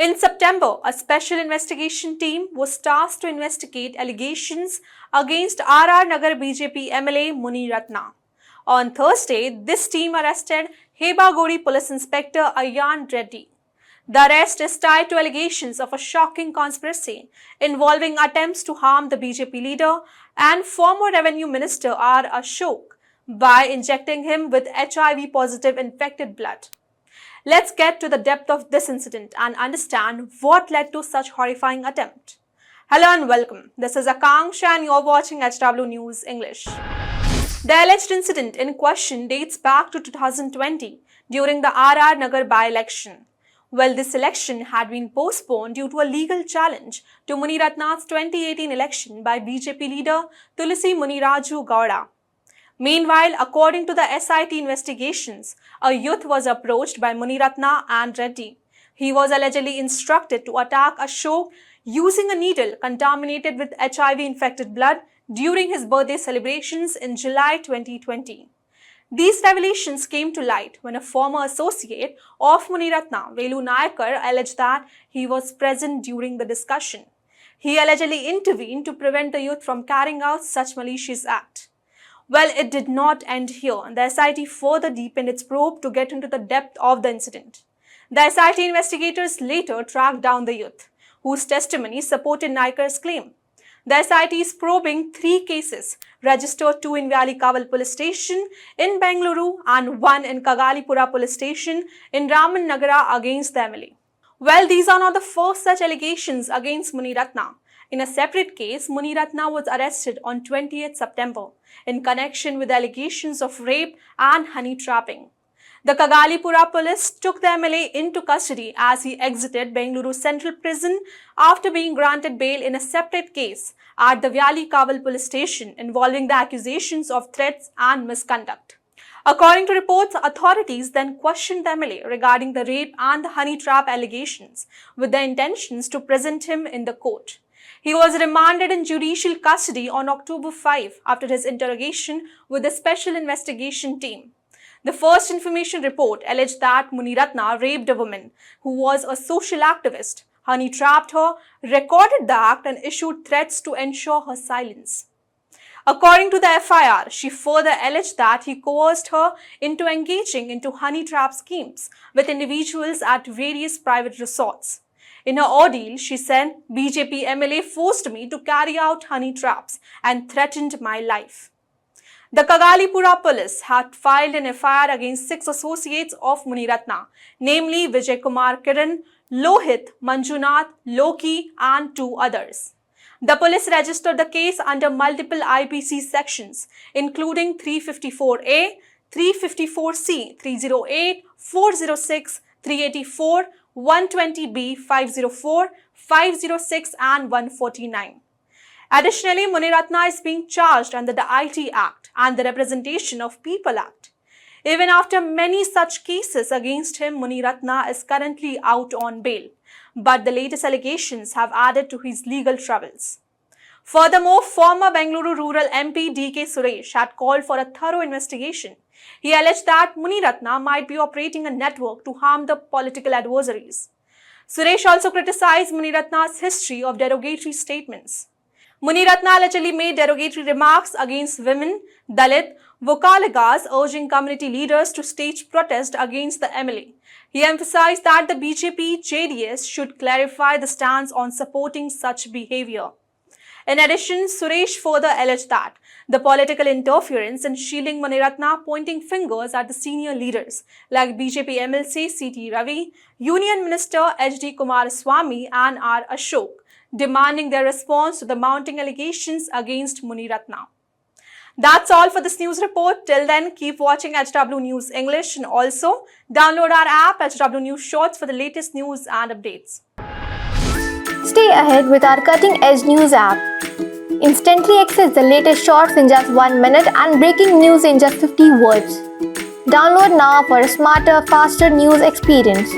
In September, a special investigation team was tasked to investigate allegations against RR Nagar BJP MLA Muniratna. On Thursday, this team arrested Hebagodi Police Inspector Ayan Reddy. The arrest is tied to allegations of a shocking conspiracy involving attempts to harm the BJP leader and former Revenue Minister R. Ashok by injecting him with HIV-positive infected blood. Let's get to the depth of this incident and understand what led to such horrifying attempt. Hello and welcome. This is Akanksha and you're watching HW News English. The alleged incident in question dates back to 2020 during the RR Nagar by-election. Well, this election had been postponed due to a legal challenge to Muniratna's 2018 election by BJP leader Tulsi Muniraju Gowda. Meanwhile, according to the SIT investigations, a youth was approached by Muniratna and Reddy. He was allegedly instructed to attack Ashok using a needle contaminated with HIV-infected blood during his birthday celebrations in July 2020. These revelations came to light when a former associate of Muniratna, Velu Nayakar, alleged that he was present during the discussion. He allegedly intervened to prevent the youth from carrying out such malicious act. Well, it did not end here. The SIT further deepened its probe to get into the depth of the incident. The SIT investigators later tracked down the youth, whose testimony supported Nayakar's claim. The SIT is probing 3 cases, registered 2 in Vyalikaval Police Station in Bengaluru and 1 in Kagalipura Police Station in Raman Nagara against the MLA. Well, these are not the first such allegations against Muniratna. In a separate case, Muniratna was arrested on 20th September in connection with allegations of rape and honey trapping. The Kagalipura police took the MLA into custody as he exited Bengaluru Central Prison after being granted bail in a separate case at the Vyalikaval Police Station involving the accusations of threats and misconduct. According to reports, authorities then questioned the MLA regarding the rape and the honey trap allegations with the intentions to present him in the court. He was remanded in judicial custody on October 5 after his interrogation with the Special Investigation Team. The first information report alleged that Muniratna raped a woman who was a social activist, honey trapped her, recorded the act and issued threats to ensure her silence. According to the FIR, she further alleged that he coerced her into engaging into honey trap schemes with individuals at various private resorts. In her ordeal, she said, BJP MLA forced me to carry out honey traps and threatened my life. The Kagalipura police had filed an FIR against 6 associates of Muniratna, namely Vijay Kumar Kiran, Lohit, Manjunath, Loki and 2 others. The police registered the case under multiple IPC sections, including 354A, 354C, 308, 406, 384, 120B, 504, 506 and 149. Additionally, Muniratna is being charged under the IT Act and the Representation of People Act. Even after many such cases against him, Muniratna is currently out on bail, but the latest allegations have added to his legal troubles. Furthermore, former Bengaluru Rural MP D.K. Suresh had called for a thorough investigation. He alleged that Muniratna might be operating a network to harm the political adversaries. Suresh also criticized Muniratna's history of derogatory statements. Muniratna allegedly made derogatory remarks against women, Dalit, Vokalagas, urging community leaders to stage protest against the MLA. He emphasized that the BJP-JDS should clarify the stance on supporting such behavior. In addition, Suresh further alleged that the political interference in shielding Muniratna, pointing fingers at the senior leaders like BJP MLC C.T. Ravi, Union Minister H.D. Kumaraswamy and R. Ashok, demanding their response to the mounting allegations against Muniratna. That's all for this news report. Till then, keep watching HW News English and also download our app HW News Shorts for the latest news and updates. Stay ahead with our cutting-edge news app. Instantly access the latest shorts in just 1 minute and breaking news in just 50 words. Download now for a smarter, faster news experience.